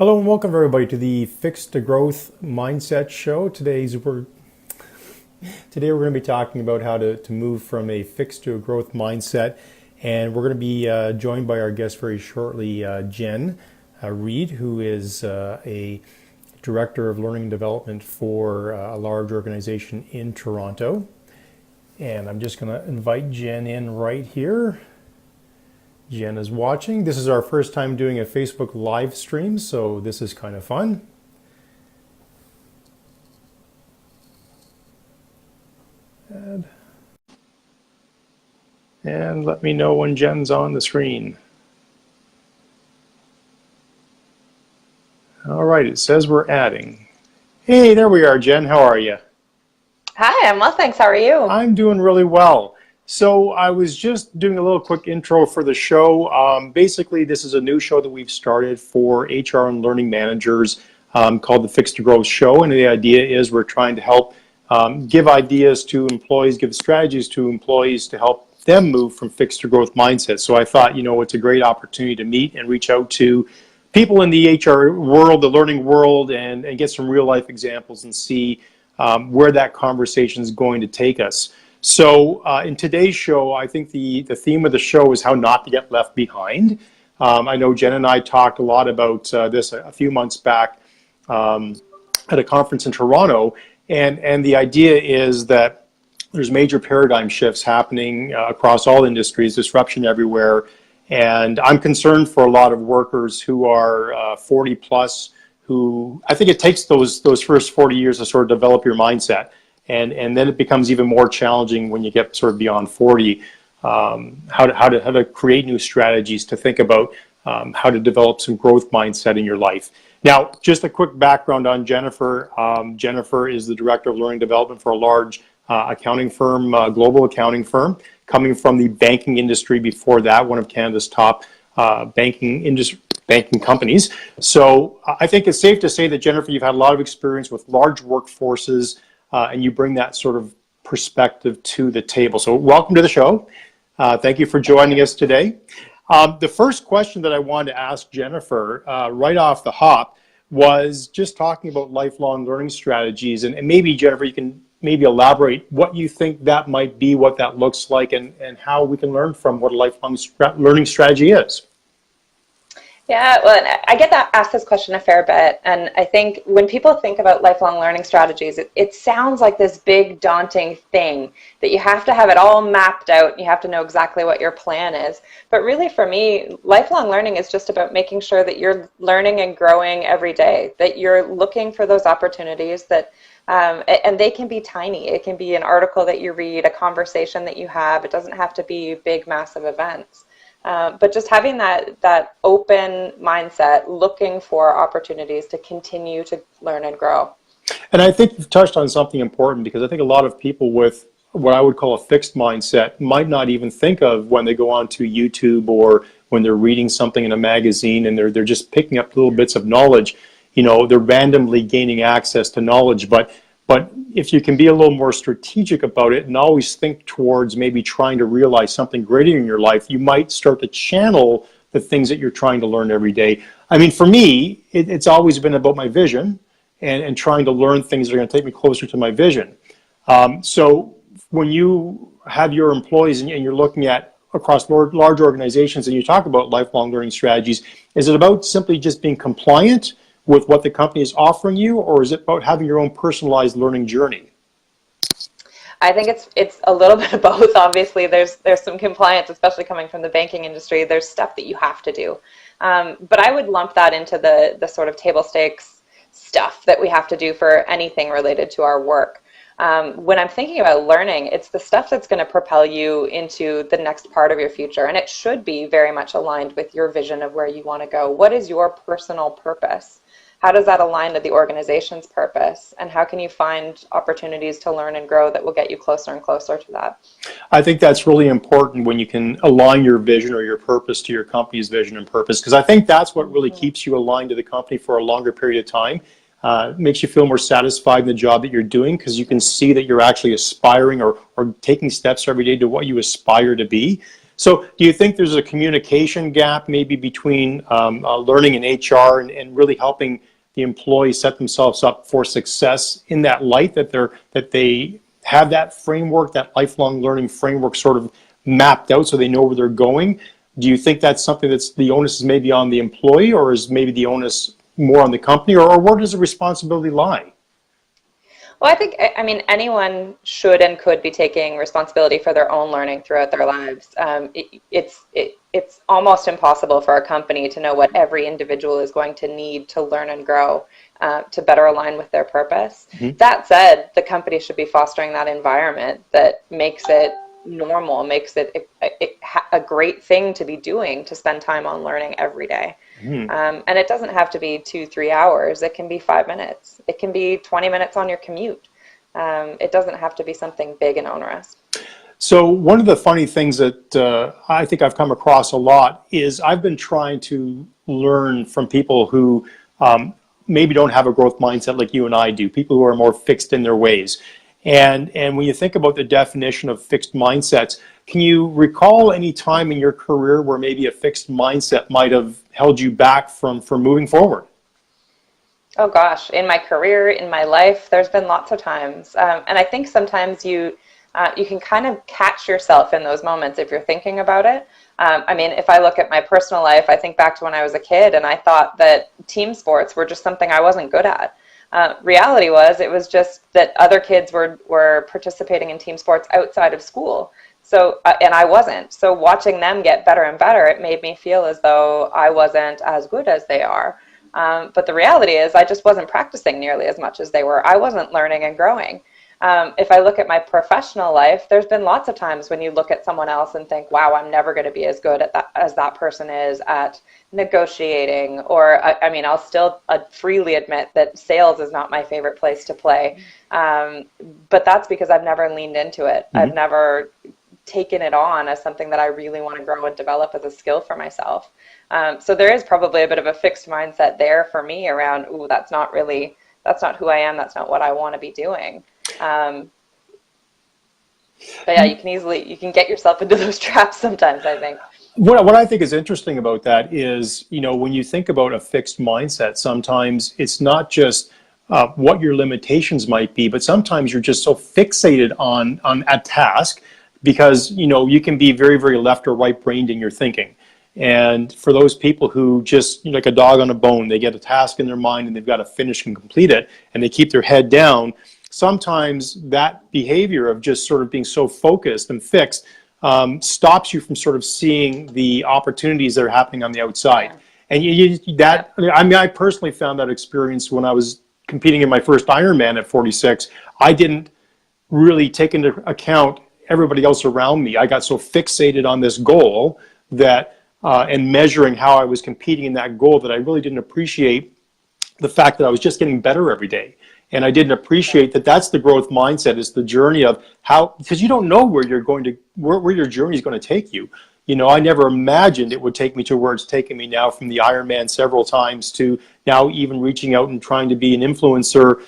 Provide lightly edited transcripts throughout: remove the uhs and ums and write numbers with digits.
Hello and welcome everybody to the Fixed to Growth Mindset Show. Today we're going to be talking about how to move from a fixed to a growth mindset, and we're going to be joined by our guest very shortly, Jenn Reid, who is a Director of Learning and Development for a large organization in Toronto. And I'm just going to invite Jenn in right here. Jenn is watching. This is our first time doing a Facebook live stream, so this is kind of fun. And let me know when Jenn's on the screen. All right, it says we're adding. Hey, there we are, Jenn. How are you? Hi, I'm well, thanks. How are you? I'm doing really well. So I was just doing a little quick intro for the show. Basically, this is a new show that we've started for HR and learning managers called the Fixed to Growth Show. And the idea is we're trying to help give ideas to employees, give strategies to employees to help them move from fixed to growth mindset. So I thought, it's a great opportunity to meet and reach out to people in the HR world, the learning world, and get some real life examples and see where that conversation is going to take us. So in today's show, I think the theme of the show is how not to get left behind. I know Jenn and I talked a lot about this a few months back at a conference in Toronto, and the idea is that there's major paradigm shifts happening across all industries, disruption everywhere, and I'm concerned for a lot of workers who are 40 plus, who I think it takes those first 40 years to sort of develop your mindset. And then it becomes even more challenging when you get sort of beyond 40, how to create new strategies to think about how to develop some growth mindset in your life. Now, just a quick background on Jennifer. Jennifer is the Director of Learning Development for a large accounting firm, global accounting firm, coming from the banking industry before that, one of Canada's top banking companies. So I think it's safe to say that, Jennifer, you've had a lot of experience with large workforces, and you bring that sort of perspective to the table. So welcome to the show. Thank you for joining us today. The first question that I wanted to ask Jennifer right off the hop was just talking about lifelong learning strategies. And maybe, Jennifer, you can maybe elaborate what you think that might be, what that looks like, and how we can learn from what a lifelong learning strategy is. Yeah, well, I get asked this question a fair bit, and I think when people think about lifelong learning strategies, it sounds like this big, daunting thing that you have to have it all mapped out, and you have to know exactly what your plan is. But really, for me, lifelong learning is just about making sure that you're learning and growing every day, that you're looking for those opportunities that, and they can be tiny. It can be an article that you read, a conversation that you have. It doesn't have to be big, massive events. But just having that open mindset, looking for opportunities to continue to learn and grow. And I think you've touched on something important, because I think a lot of people with what I would call a fixed mindset might not even think of when they go onto YouTube or when they're reading something in a magazine and they're just picking up little bits of knowledge. They're randomly gaining access to knowledge, but if you can be a little more strategic about it and always think towards maybe trying to realize something greater in your life, you might start to channel the things that you're trying to learn every day. I mean, for me, it's always been about my vision and trying to learn things that are going to take me closer to my vision. So when you have your employees and you're looking at across large organizations and you talk about lifelong learning strategies, is it about simply just being compliant with what the company is offering you, or is it about having your own personalized learning journey? I think it's a little bit of both. Obviously, there's some compliance, especially coming from the banking industry. There's stuff that you have to do. But I would lump that into the sort of table stakes stuff that we have to do for anything related to our work. When I'm thinking about learning, it's the stuff that's going to propel you into the next part of your future. And it should be very much aligned with your vision of where you want to go. What is your personal purpose? How does that align to the organization's purpose? And how can you find opportunities to learn and grow that will get you closer and closer to that? I think that's really important when you can align your vision or your purpose to your company's vision and purpose, because I think that's what really keeps you aligned to the company for a longer period of time. Makes you feel more satisfied in the job that you're doing, because you can see that you're actually aspiring or taking steps every day to what you aspire to be. So do you think there's a communication gap maybe between learning and HR and really helping the employees set themselves up for success in that light, that they have that framework, that lifelong learning framework sort of mapped out so they know where they're going? Do you think that's something that's the onus is maybe on the employee, or is maybe the onus more on the company, or where does the responsibility lie? Well, I think, I mean, anyone should and could be taking responsibility for their own learning throughout their lives. It's almost impossible for a company to know what every individual is going to need to learn and grow to better align with their purpose. Mm-hmm. That said, the company should be fostering that environment that makes it normal, makes it a great thing to be doing, to spend time on learning every day. Mm-hmm. And it doesn't have to be 2-3 hours. It can be 5 minutes. It can be 20 minutes on your commute. It doesn't have to be something big and onerous. So one of the funny things that I think I've come across a lot is I've been trying to learn from people who maybe don't have a growth mindset like you and I do, people who are more fixed in their ways. And when you think about the definition of fixed mindsets, can you recall any time in your career where maybe a fixed mindset might have held you back from moving forward? Oh gosh, in my career, in my life, there's been lots of times. And I think sometimes you can kind of catch yourself in those moments if you're thinking about it. I mean, if I look at my personal life, I think back to when I was a kid and I thought that team sports were just something I wasn't good at. Reality was, it was just that other kids were participating in team sports outside of school. So, and I wasn't. So watching them get better and better, it made me feel as though I wasn't as good as they are. But the reality is I just wasn't practicing nearly as much as they were. I wasn't learning and growing. If I look at my professional life, there's been lots of times when you look at someone else and think, wow, I'm never going to be as good at that as that person is at negotiating. Or, I mean, I'll still freely admit that sales is not my favorite place to play. But that's because I've never leaned into it. Mm-hmm. I've never taken it on as something that I really want to grow and develop as a skill for myself. So there is probably a bit of a fixed mindset there for me around, ooh, that's not who I am. That's not what I want to be doing. But yeah, you can get yourself into those traps sometimes, I think. What I think is interesting about that is, you know, when you think about a fixed mindset, sometimes it's not just what your limitations might be, but sometimes you're just so fixated on a task because, you know, you can be very, very left or right brained in your thinking. And for those people who just, you know, like a dog on a bone, they get a task in their mind and they've got to finish and complete it, and they keep their head down. Sometimes that behavior of just sort of being so focused and fixed stops you from sort of seeing the opportunities that are happening on the outside. And I mean, I personally found that experience when I was competing in my first Ironman at 46. I didn't really take into account everybody else around me. I got so fixated on this goal that and measuring how I was competing in that goal that I really didn't appreciate the fact that I was just getting better every day. And I didn't appreciate that that's the growth mindset, is the journey of how, because you don't know where you're going to, where your journey is going to take you. You know, I never imagined it would take me to where it's taken me now, from the Ironman several times to now even reaching out and trying to be an influencer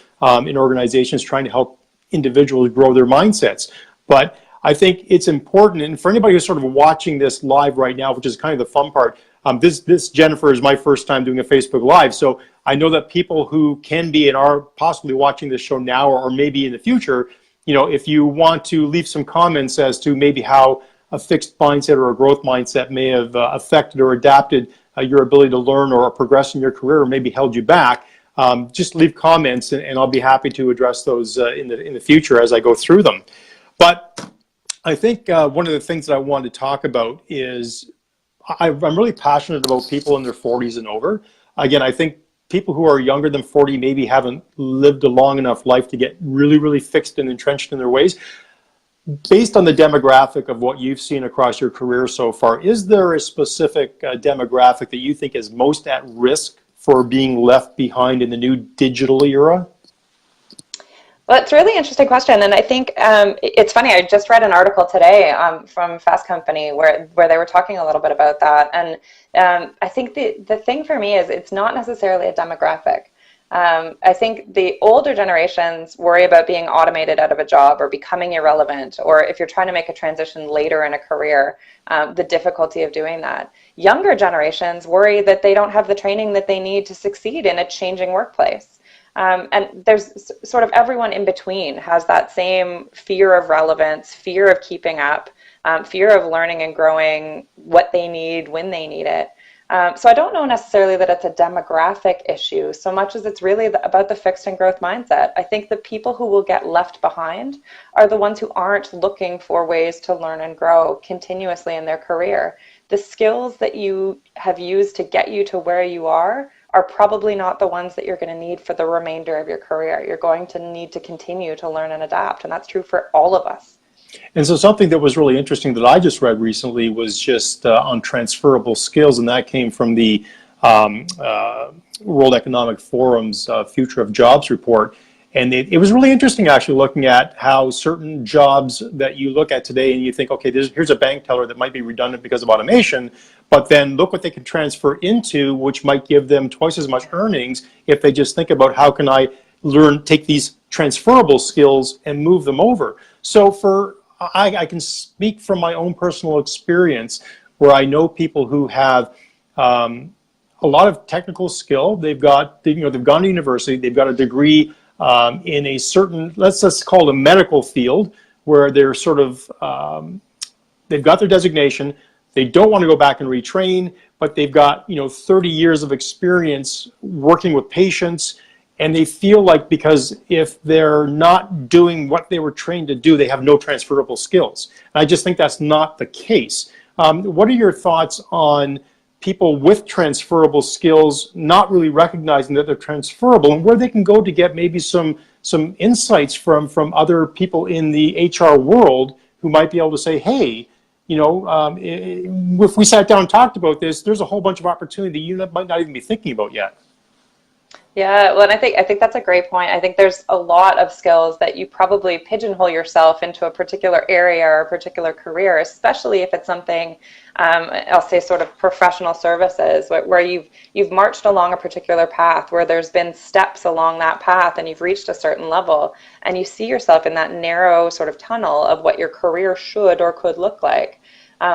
in organizations, trying to help individuals grow their mindsets. But I think it's important, and for anybody who's sort of watching this live right now, which is kind of the fun part, this Jennifer is my first time doing a Facebook Live, so I know that people who can be and are possibly watching this show now or maybe in the future, you know, if you want to leave some comments as to maybe how a fixed mindset or a growth mindset may have affected or adapted your ability to learn or progress in your career, or maybe held you back, just leave comments and I'll be happy to address those in the future as I go through them. But I think one of the things that I wanted to talk about is I'm really passionate about people in their 40s and over. Again, I think people who are younger than 40 maybe haven't lived a long enough life to get really, really fixed and entrenched in their ways. Based on the demographic of what you've seen across your career so far, is there a specific demographic that you think is most at risk for being left behind in the new digital era? Well, it's a really interesting question, and I think it's funny. I just read an article today from Fast Company where they were talking a little bit about that, and I think the thing for me is it's not necessarily a demographic. I think the older generations worry about being automated out of a job or becoming irrelevant, or if you're trying to make a transition later in a career, the difficulty of doing that. Younger generations worry that they don't have the training that they need to succeed in a changing workplace. And there's sort of everyone in between has that same fear of relevance, fear of keeping up, fear of learning and growing what they need when they need it. So I don't know necessarily that it's a demographic issue so much as it's really about the fixed and growth mindset. I think the people who will get left behind are the ones who aren't looking for ways to learn and grow continuously in their career. The skills that you have used to get you to where you are probably not the ones that you're going to need for the remainder of your career. You're going to need to continue to learn and adapt, and that's true for all of us. And so something that was really interesting that I just read recently was just on transferable skills, and that came from the World Economic Forum's Future of Jobs report. And it was really interesting actually looking at how certain jobs that you look at today and you think, okay, here's a bank teller that might be redundant because of automation, but then look what they can transfer into, which might give them twice as much earnings if they just think about how can I take these transferable skills and move them over. So I can speak from my own personal experience where I know people who have a lot of technical skill. They've got, they've gone to university, they've got a degree in a certain, let's just call it a medical field, where they're sort of, they've got their designation, they don't want to go back and retrain, but they've got 30 years of experience working with patients, and they feel like because if they're not doing what they were trained to do, they have no transferable skills. And I just think that's not the case. What are your thoughts on people with transferable skills not really recognizing that they're transferable, and where they can go to get maybe some insights from other people in the HR world who might be able to say, hey, if we sat down and talked about this, there's a whole bunch of opportunity you might not even be thinking about yet. Yeah, well, and I think that's a great point. I think there's a lot of skills that you probably pigeonhole yourself into a particular area or a particular career, especially if it's something, I'll say sort of professional services, where you've marched along a particular path, where there's been steps along that path and you've reached a certain level, and you see yourself in that narrow sort of tunnel of what your career should or could look like.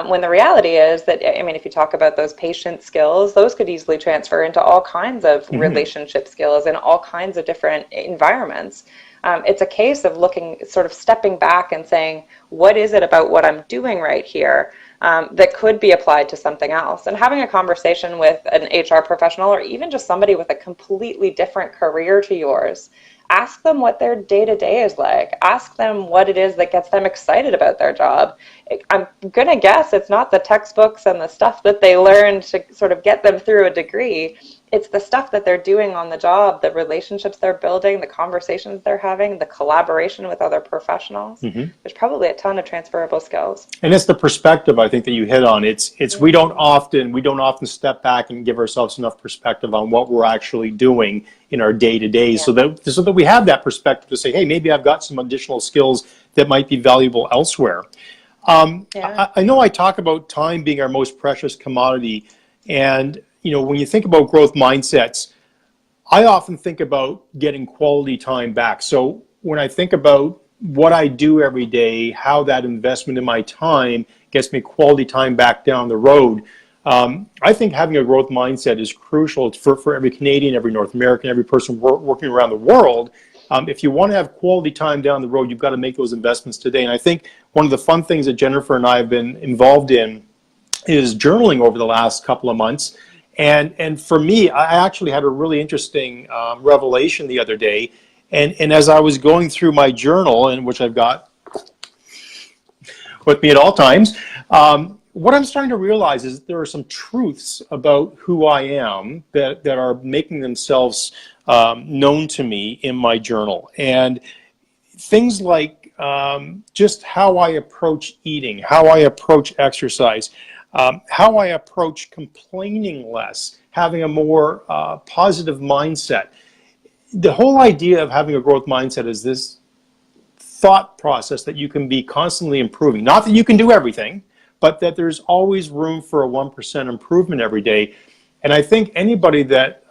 When the reality is that, I mean, if you talk about those patient skills, those could easily transfer into all kinds of relationship skills in all kinds of different environments. It's a case of sort of stepping back and saying, what is it about what I'm doing right here that could be applied to something else? And having a conversation with an HR professional, or even just somebody with a completely different career to yours. Ask them what their day-to-day is like. Ask them what it is that gets them excited about their job. I'm going to guess it's not the textbooks and the stuff that they learned to sort of get them through a degree. It's the stuff that they're doing on the job, the relationships they're building, the conversations they're having, the collaboration with other professionals. There's probably a ton of transferable skills. And it's the perspective, I think, that you hit on. We don't often step back and give ourselves enough perspective on what we're actually doing in our day-to-day, so that we have that perspective to say, hey, maybe I've got some additional skills that might be valuable elsewhere. I know I talk about time being our most precious commodity, and when you think about growth mindsets, I often think about getting quality time back. So when I think about what I do every day, how that investment in my time gets me quality time back down the road, I think having a growth mindset is crucial for every Canadian, every North American, every person working around the world. If you want to have quality time down the road, you've got to make those investments today. And I think one of the fun things that Jennifer and I have been involved in is journaling over the last couple of months. And for me, I actually had a really interesting revelation the other day. And as I was going through my journal, and which I've got with me at all times, what I'm starting to realize is there are some truths about who I am that are making themselves known to me in my journal. And things like just how I approach eating, how I approach exercise, how I approach complaining less, having a more positive mindset. The whole idea of having a growth mindset is this thought process that you can be constantly improving. Not that you can do everything, but that there's always room for a 1% improvement every day. And I think anybody that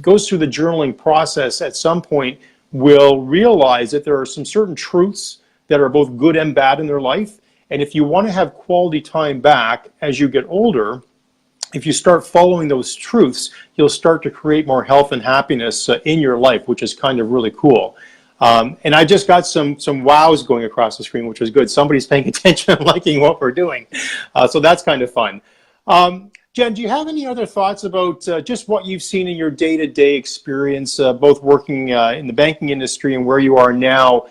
goes through the journaling process at some point will realize that there are some certain truths that are both good and bad in their life. And if you want to have quality time back as you get older, if you start following those truths, you'll start to create more health and happiness in your life, which is kind of really cool. And I just got some wows going across the screen, which was good. Somebody's paying attention and liking what we're doing. So that's kind of fun. Jenn, do you have any other thoughts about just what you've seen in your day-to-day experience, both working in the banking industry and where you are now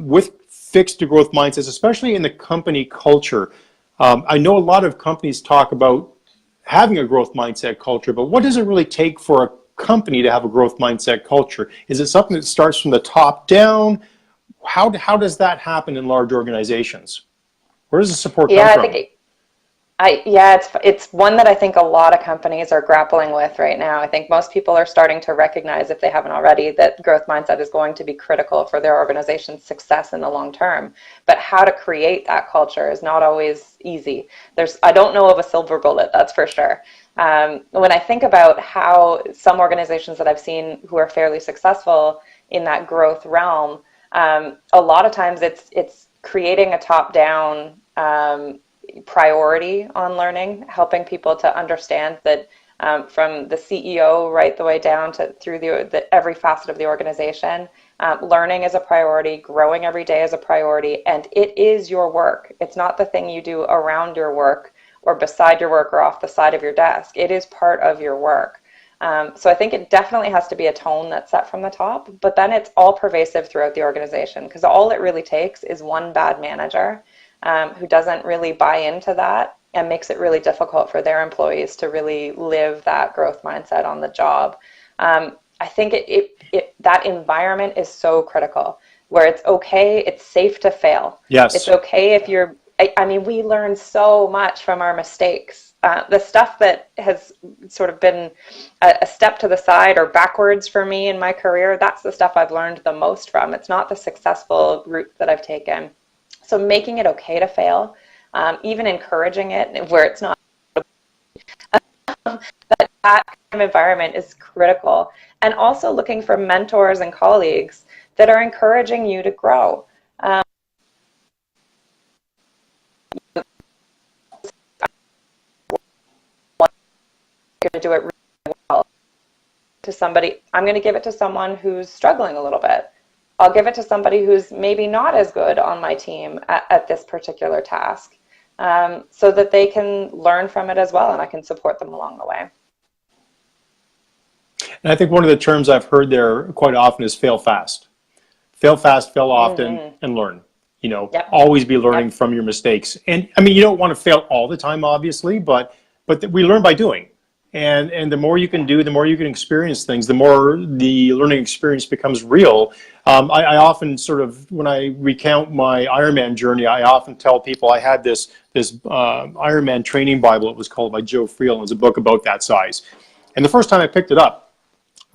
with fixed to growth mindsets, especially in the company culture? I know a lot of companies talk about having a growth mindset culture, but what does it really take for a company to have a growth mindset culture? Is it something that starts from the top down? How does that happen in large organizations? Where does the support come from? It's one that I think a lot of companies are grappling with right now. I think most people are starting to recognize, if they haven't already, that growth mindset is going to be critical for their organization's success in the long term. But how to create that culture is not always easy. I don't know of a silver bullet, that's for sure. When I think about how some organizations that I've seen who are fairly successful in that growth realm, a lot of times it's creating a top-down priority on learning, helping people to understand that from the CEO right the way down to through every facet of the organization, learning is a priority, growing every day is a priority, and it is your work. It's not the thing you do around your work or beside your work or off the side of your desk. It is part of your work. So I think it definitely has to be a tone that's set from the top, but then it's all pervasive throughout the organization, because all it really takes is one bad manager who doesn't really buy into that and makes it really difficult for their employees to really live that growth mindset on the job. I think that environment is so critical, where it's okay, it's safe to fail. Yes. It's okay if you're, I mean, we learn so much from our mistakes. The stuff that has sort of been a step to the side or backwards for me in my career, that's the stuff I've learned the most from. It's not the successful route that I've taken. So making it okay to fail, even encouraging it where it's not, that kind of environment is critical. And also looking for mentors and colleagues that are encouraging you to grow. Going to do it really well to somebody. I'm going to give it to someone who's struggling a little bit. I'll give it to somebody who's maybe not as good on my team at this particular task, so that they can learn from it as well, and I can support them along the way. And I think one of the terms I've heard there quite often is fail fast. Fail fast, fail often, and learn. You know, always be learning from your mistakes. And I mean, you don't want to fail all the time, obviously, but we learn by doing. And the more you can do, the more you can experience things, the more the learning experience becomes real. I often sort of, when I recount my Ironman journey, I often tell people I had this Ironman training Bible, it was called, by Joe Friel, and it was a book about that size. And the first time I picked it up,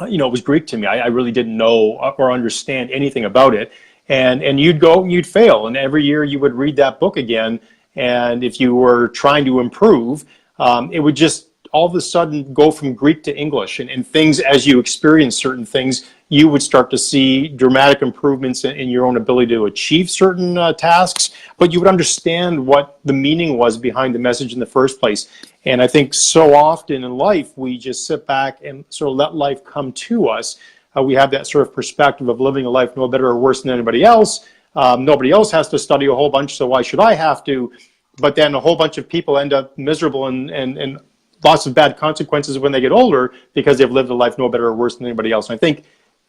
you know, it was Greek to me. I really didn't know or understand anything about it. And you'd go and you'd fail. And every year you would read that book again. And if you were trying to improve, it would just all of a sudden go from Greek to English, and things, as you experience certain things, you would start to see dramatic improvements in your own ability to achieve certain tasks, but you would understand what the meaning was behind the message in the first place. And I think so often in life, we just sit back and sort of let life come to us. We have that sort of perspective of living a life no better or worse than anybody else. Nobody else has to study a whole bunch, so why should I have to? But then a whole bunch of people end up miserable and lots of bad consequences when they get older because they've lived a life no better or worse than anybody else. And I think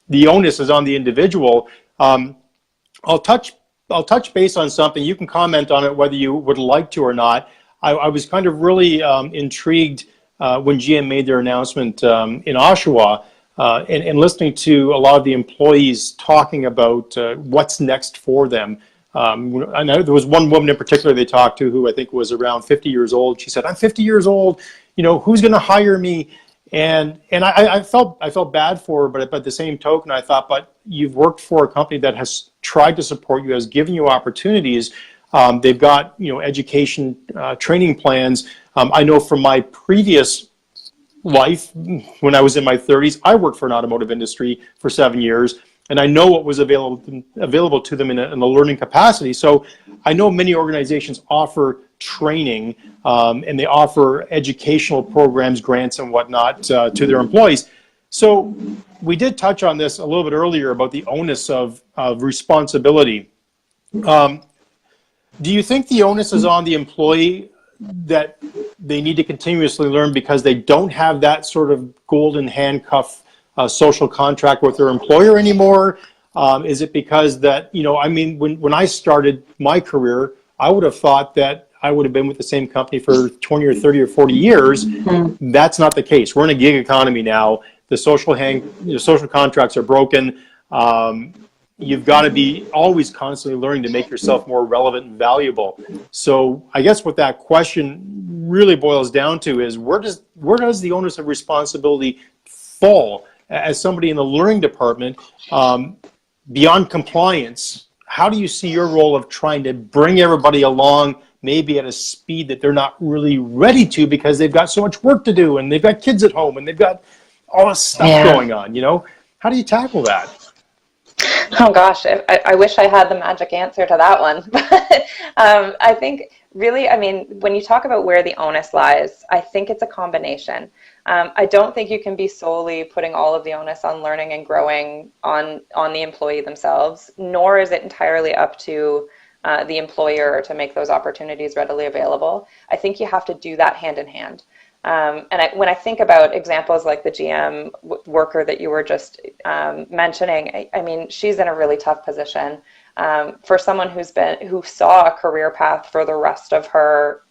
the onus is on the individual. I'll touch base on something. You can comment on it whether you would like to or not. I was kind of really intrigued when GM made their announcement in Oshawa and listening to a lot of the employees talking about what's next for them. I know there was one woman in particular they talked to who I think was around 50 years old. She said, "I'm 50 years old. You know, who's going to hire me?" And I felt bad for her, but at the same token, I thought, but you've worked for a company that has tried to support you, has given you opportunities. They've got, you know, education training plans. I know from my previous life. When I was in my 30s, I worked for an automotive industry for 7 years, and I know what was available to them in a learning capacity. So I know many organizations offer training, and they offer educational programs, grants, and whatnot to their employees. So we did touch on this a little bit earlier about the onus of responsibility. Do you think the onus is on the employee that they need to continuously learn because they don't have that sort of golden handcuff social contract with their employer anymore? Is it because that, I mean, when I started my career, I would have thought that I would have been with the same company for 20 or 30 or 40 years. Mm-hmm. That's not the case. We're in a gig economy now. The social contracts are broken. You've got to be always constantly learning to make yourself more relevant and valuable. So I guess what that question really boils down to is where does the onus of responsibility fall as somebody in the learning department beyond compliance? How do you see your role of trying to bring everybody along maybe at a speed that they're not really ready to because they've got so much work to do and they've got kids at home and they've got all this stuff going on, How do you tackle that? Oh gosh, I wish I had the magic answer to that one. But I think really, I mean, when you talk about where the onus lies, I think it's a combination. I don't think you can be solely putting all of the onus on learning and growing on the employee themselves, nor is it entirely up to the employer to make those opportunities readily available. I think you have to do that hand in hand. When I think about examples like the GM worker that you were just mentioning, I mean, she's in a really tough position. For someone who saw a career path for the rest of her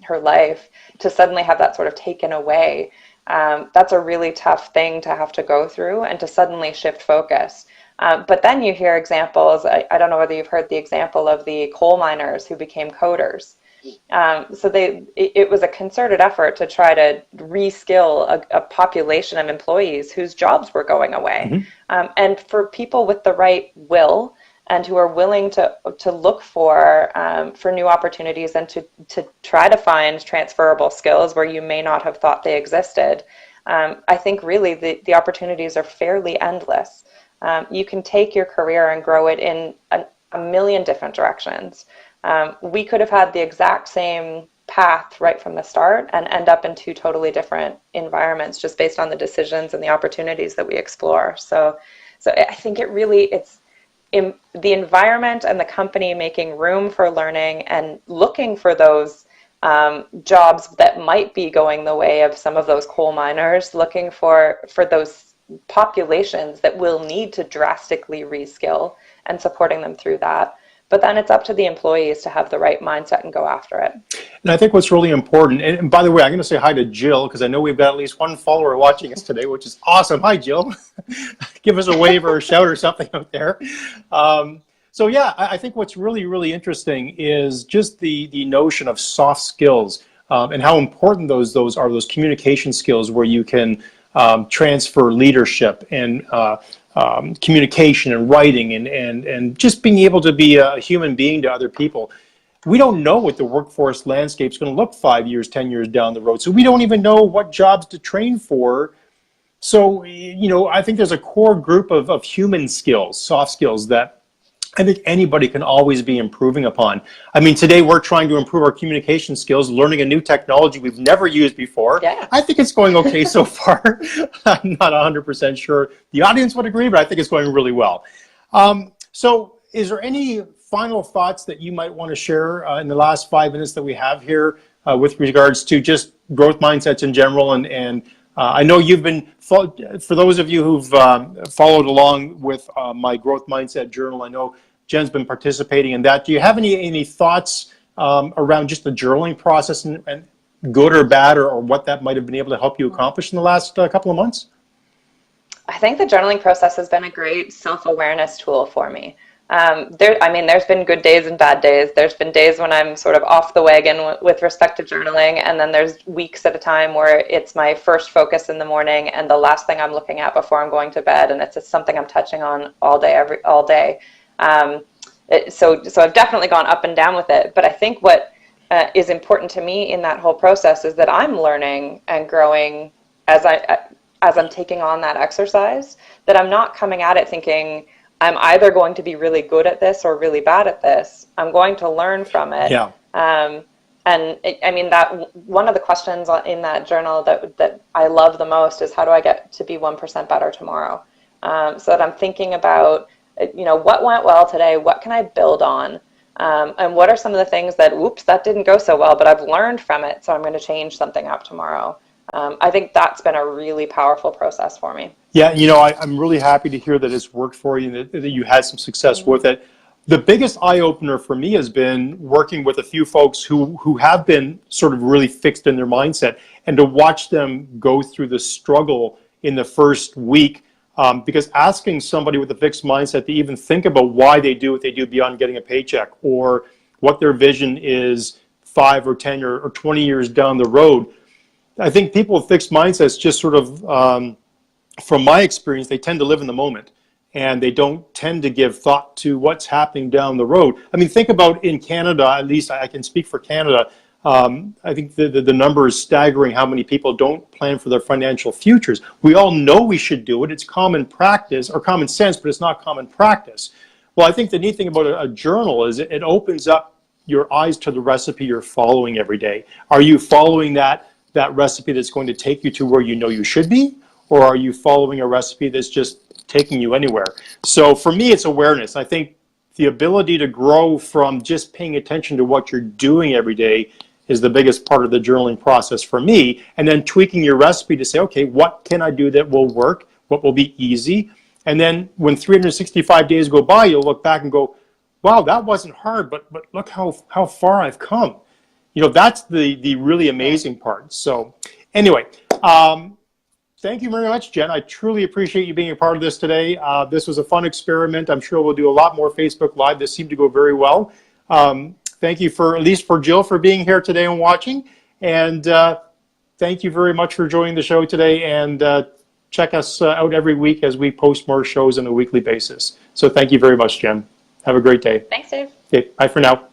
life, to suddenly have that sort of taken away, that's a really tough thing to have to go through and to suddenly shift focus. But then you hear examples, I don't know whether you've heard the example of the coal miners who became coders. So it was a concerted effort to try to reskill a population of employees whose jobs were going away. Mm-hmm. And for people with the right will and who are willing to look for new opportunities and to try to find transferable skills where you may not have thought they existed, I think really the opportunities are fairly endless. You can take your career and grow it in a million different directions. We could have had the exact same path right from the start and end up in two totally different environments just based on the decisions and the opportunities that we explore. So I think it's in the environment and the company making room for learning and looking for those jobs that might be going the way of some of those coal miners, looking for those populations that will need to drastically reskill and supporting them through that. But then it's up to the employees to have the right mindset and go after it. And I think what's really important, and by the way, I'm going to say hi to Jill, because I know we've got at least one follower watching us today, which is awesome. Hi, Jill. Give us a wave or a shout or something out there. So yeah, I think what's really, really interesting is just the notion of soft skills and how important those are, those communication skills where you can transfer leadership and communication and writing and just being able to be a human being to other people. We don't know what the workforce landscape is going to look 5 years, 10 years down the road. So we don't even know what jobs to train for. So, I think there's a core group of human skills, soft skills, that I think anybody can always be improving upon. I mean, today we're trying to improve our communication skills, learning a new technology we've never used before. Yeah. I think it's going okay so far. I'm not 100% sure the audience would agree, but I think it's going really well. So is there any final thoughts that you might want to share in the last 5 minutes that we have here with regards to just growth mindsets in general? And I know you've been, for those of you who've followed along with my growth mindset journal, I know Jenn's been participating in that. Do you have any thoughts around just the journaling process and good or bad, or what that might have been able to help you accomplish in the last couple of months? I think the journaling process has been a great self-awareness tool for me. There's been good days and bad days. There's been days when I'm sort of off the wagon with respect to journaling, and then there's weeks at a time where it's my first focus in the morning and the last thing I'm looking at before I'm going to bed, and it's just something I'm touching on all day. So I've definitely gone up and down with it. But I think what is important to me in that whole process is that I'm learning and growing as I'm taking on that exercise, that I'm not coming at it thinking I'm either going to be really good at this or really bad at this. I'm going to learn from it. Yeah. I mean, that one of the questions in that journal that I love the most is, how do I get to be 1% better tomorrow? So that I'm thinking about, what went well today? What can I build on? And what are some of the things that, whoops, that didn't go so well, but I've learned from it, so I'm going to change something up tomorrow. I think that's been a really powerful process for me. Yeah, I'm really happy to hear that it's worked for you and that you had some success with it. The biggest eye-opener for me has been working with a few folks who have been sort of really fixed in their mindset, and to watch them go through the struggle in the first week, because asking somebody with a fixed mindset to even think about why they do what they do beyond getting a paycheck, or what their vision is 5 or 10 or 20 years down the road, I think people with fixed mindsets just sort of, from my experience, they tend to live in the moment, and they don't tend to give thought to what's happening down the road. I mean, think about in Canada, at least I can speak for Canada, I think the number is staggering how many people don't plan for their financial futures. We all know we should do it. It's common practice, or common sense, but it's not common practice. Well, I think the neat thing about a journal is it opens up your eyes to the recipe you're following every day. Are you following that recipe that's going to take you to where you know you should be? Or are you following a recipe that's just taking you anywhere? So for me, it's awareness. I think the ability to grow from just paying attention to what you're doing every day is the biggest part of the journaling process for me. And then tweaking your recipe to say, okay, what can I do that will work? What will be easy? And then when 365 days go by, you'll look back and go, wow, that wasn't hard, but look how far I've come. That's the really amazing part. So anyway, thank you very much, Jen. I truly appreciate you being a part of this today. This was a fun experiment. I'm sure we'll do a lot more Facebook Live. This seemed to go very well. Thank you at least for Jill for being here today and watching. And thank you very much for joining the show today. And check us out every week as we post more shows on a weekly basis. So thank you very much, Jen. Have a great day. Thanks, Dave. Okay, bye for now.